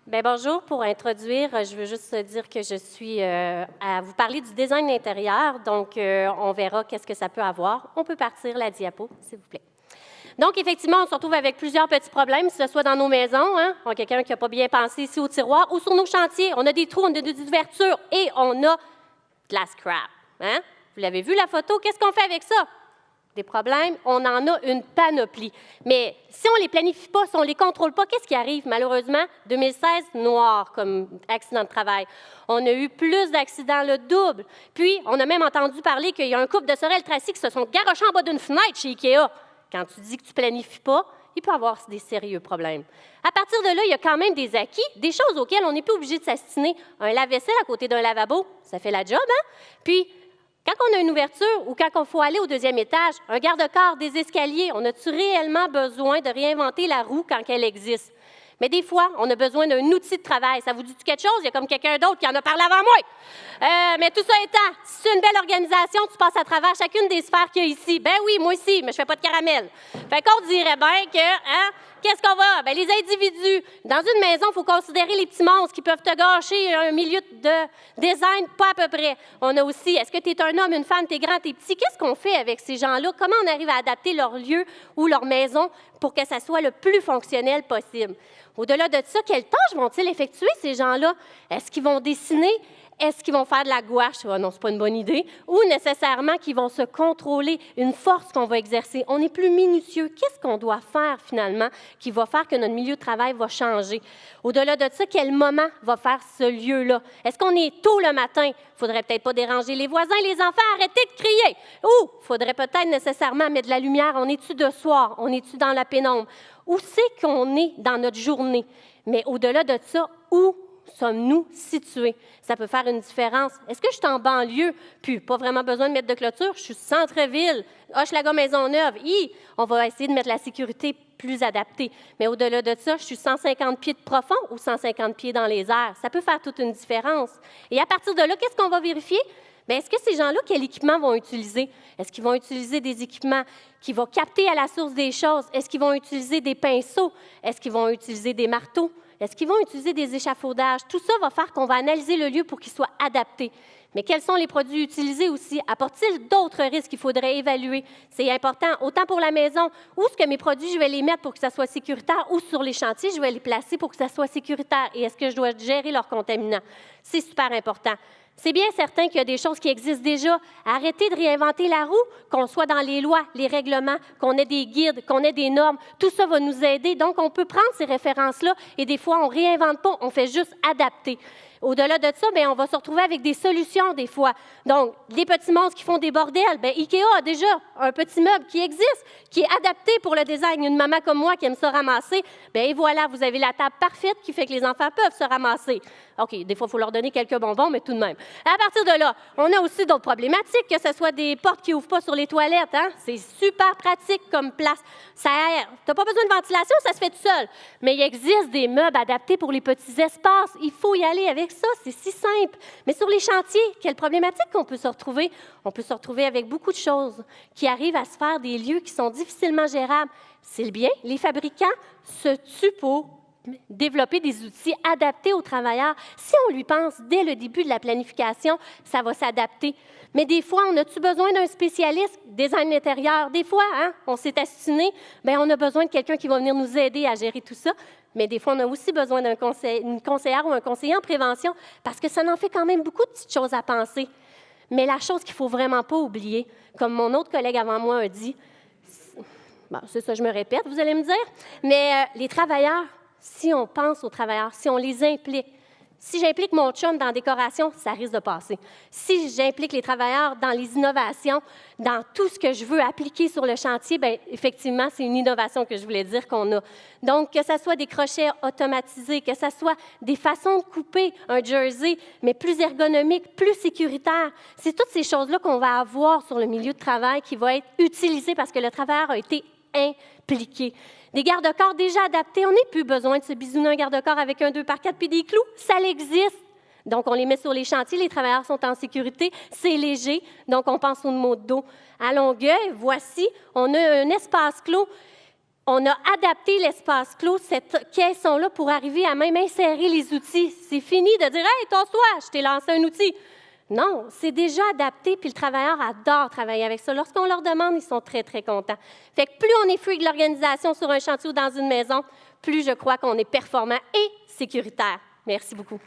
Bien, bonjour. Pour introduire, je veux juste dire que je suis à vous parler du design intérieur. Donc, on verra qu'est-ce que ça peut avoir. On peut partir la diapo, s'il vous plaît. Donc, effectivement, on se retrouve avec plusieurs petits problèmes, que ce soit dans nos maisons, hein? On a quelqu'un qui n'a pas bien pensé ici au tiroir, ou sur nos chantiers. On a des trous, on a des ouvertures et on a de la scrap. Hein? Vous l'avez vu, la photo? Qu'est-ce qu'on fait avec ça? Des problèmes, on en a une panoplie. Mais si on ne les planifie pas, si on ne les contrôle pas, qu'est-ce qui arrive? Malheureusement, 2016, noir comme accident de travail. On a eu plus d'accidents, le double. Puis, on a même entendu parler qu'il y a un couple de sorelles tracées qui se sont garochés en bas d'une fenêtre chez Ikea. Quand tu dis que tu ne planifies pas, il peut y avoir des sérieux problèmes. À partir de là, il y a quand même des acquis, des choses auxquelles on n'est pas obligé de s'astiner. Un lave-vaisselle à côté d'un lavabo, ça fait la job, hein? Puis, quand on a une ouverture ou quand il faut aller au deuxième étage, un garde-corps, des escaliers, on a-tu réellement besoin de réinventer la roue quand elle existe? Mais des fois, on a besoin d'un outil de travail. Ça vous dit quelque chose? Il y a comme quelqu'un d'autre qui en a parlé avant moi. Mais tout ça étant, si c'est une belle organisation, tu passes à travers chacune des sphères qu'il y a ici. Ben oui, moi aussi, mais je fais pas de caramel. Fait qu'on dirait bien que, hein, qu'est-ce qu'on va? Ben les individus. Dans une maison, il faut considérer les petits monstres qui peuvent te gâcher un milieu de design, pas à peu près. On a aussi, est-ce que tu es un homme, une femme, tu es grand, tu es petit? Qu'est-ce qu'on fait avec ces gens-là? Comment on arrive à adapter leur lieu ou leur maison pour que ça soit le plus fonctionnel possible? Au-delà de ça, quelles tâches vont-ils effectuer, ces gens-là? Est-ce qu'ils vont dessiner? Est-ce qu'ils vont faire de la gouache? Oh non, ce n'est pas une bonne idée. Ou nécessairement qu'ils vont se contrôler, une force qu'on va exercer. On est plus minutieux. Qu'est-ce qu'on doit faire finalement qui va faire que notre milieu de travail va changer? Au-delà de ça, quel moment va faire ce lieu-là? Est-ce qu'on est tôt le matin? Il ne faudrait peut-être pas déranger les voisins, les enfants, arrêter de crier. Ou il faudrait peut-être nécessairement mettre de la lumière. On est-tu de soir? On est-tu dans la pénombre? Où c'est qu'on est dans notre journée? Mais au-delà de ça, où sommes-nous situés? Ça peut faire une différence. Est-ce que je suis en banlieue? Puis, pas vraiment besoin de mettre de clôture. Je suis centre-ville. Hochelaga Maisonneuve. On va essayer de mettre la sécurité plus adaptée. Mais au-delà de ça, je suis 150 pieds de profond ou 150 pieds dans les airs. Ça peut faire toute une différence. Et à partir de là, qu'est-ce qu'on va vérifier? Bien, est-ce que ces gens-là, quel équipement vont utiliser? Est-ce qu'ils vont utiliser des équipements qui vont capter à la source des choses? Est-ce qu'ils vont utiliser des pinceaux? Est-ce qu'ils vont utiliser des marteaux? Est-ce qu'ils vont utiliser des échafaudages? Tout ça va faire qu'on va analyser le lieu pour qu'il soit adapté. Mais quels sont les produits utilisés aussi? Apportent-ils d'autres risques qu'il faudrait évaluer? C'est important, autant pour la maison, où est-ce que mes produits, je vais les mettre pour que ça soit sécuritaire, ou sur les chantiers, je vais les placer pour que ça soit sécuritaire. Et est-ce que je dois gérer leurs contaminants? C'est super important. C'est bien certain qu'il y a des choses qui existent déjà. Arrêtez de réinventer la roue, qu'on soit dans les lois, les règlements, qu'on ait des guides, qu'on ait des normes. Tout ça va nous aider. Donc, on peut prendre ces références-là et des fois, on ne réinvente pas, on fait juste adapter. Au-delà de ça, bien, on va se retrouver avec des solutions des fois. Donc, les petits monstres qui font des bordels, bien, Ikea a déjà un petit meuble qui existe, qui est adapté pour le design. Une maman comme moi qui aime se ramasser, bien, et voilà, vous avez la table parfaite qui fait que les enfants peuvent se ramasser. OK, des fois, il faut leur donner quelques bonbons, mais tout de même. À partir de là, on a aussi d'autres problématiques, que ce soit des portes qui n'ouvrent pas sur les toilettes. Hein? C'est super pratique comme place. Ça aère. Tu n'as pas besoin de ventilation, ça se fait tout seul. Mais il existe des meubles adaptés pour les petits espaces. Il faut y aller avec ça, c'est si simple. Mais sur les chantiers, quelle problématique qu'on peut se retrouver? On peut se retrouver avec beaucoup de choses qui arrivent à se faire des lieux qui sont difficilement gérables. C'est le bien, les fabricants se tuent pour développer des outils adaptés aux travailleurs. Si on lui pense dès le début de la planification, ça va s'adapter. Mais des fois, on a-tu besoin d'un spécialiste design intérieur? Des fois, hein, on s'est astiné, bien, on a besoin de quelqu'un qui va venir nous aider à gérer tout ça. Mais des fois, on a aussi besoin d'une conseillère ou un conseiller en prévention parce que ça en fait quand même beaucoup de petites choses à penser. Mais la chose qu'il ne faut vraiment pas oublier, comme mon autre collègue avant moi a dit, bon, c'est ça, je me répète, vous allez me dire, mais les travailleurs, si on pense aux travailleurs, si on les implique, si j'implique mon chum dans la décoration, ça risque de passer. Si j'implique les travailleurs dans les innovations, dans tout ce que je veux appliquer sur le chantier, bien, effectivement, c'est une innovation que je voulais dire qu'on a. Donc, que ce soit des crochets automatisés, que ce soit des façons de couper un jersey, mais plus ergonomique, plus sécuritaire, c'est toutes ces choses-là qu'on va avoir sur le milieu de travail qui va être utilisé parce que le travailleur a été impliqué. Des garde-corps déjà adaptés, on n'a plus besoin de se bisouner un garde-corps avec un 2x4 puis des clous, ça existe. Donc, on les met sur les chantiers, les travailleurs sont en sécurité, c'est léger, donc on pense aux maux de dos. À Longueuil, voici, on a un espace clos On a adapté l'espace clos, cette caisson-là, pour arriver à même insérer les outils. C'est fini de dire « Hey, toi, je t'ai lancé un outil ». Non, c'est déjà adapté, puis le travailleur adore travailler avec ça. Lorsqu'on leur demande, ils sont très, très contents. Fait que plus on est freak de l'organisation sur un chantier ou dans une maison, plus je crois qu'on est performant et sécuritaire. Merci beaucoup.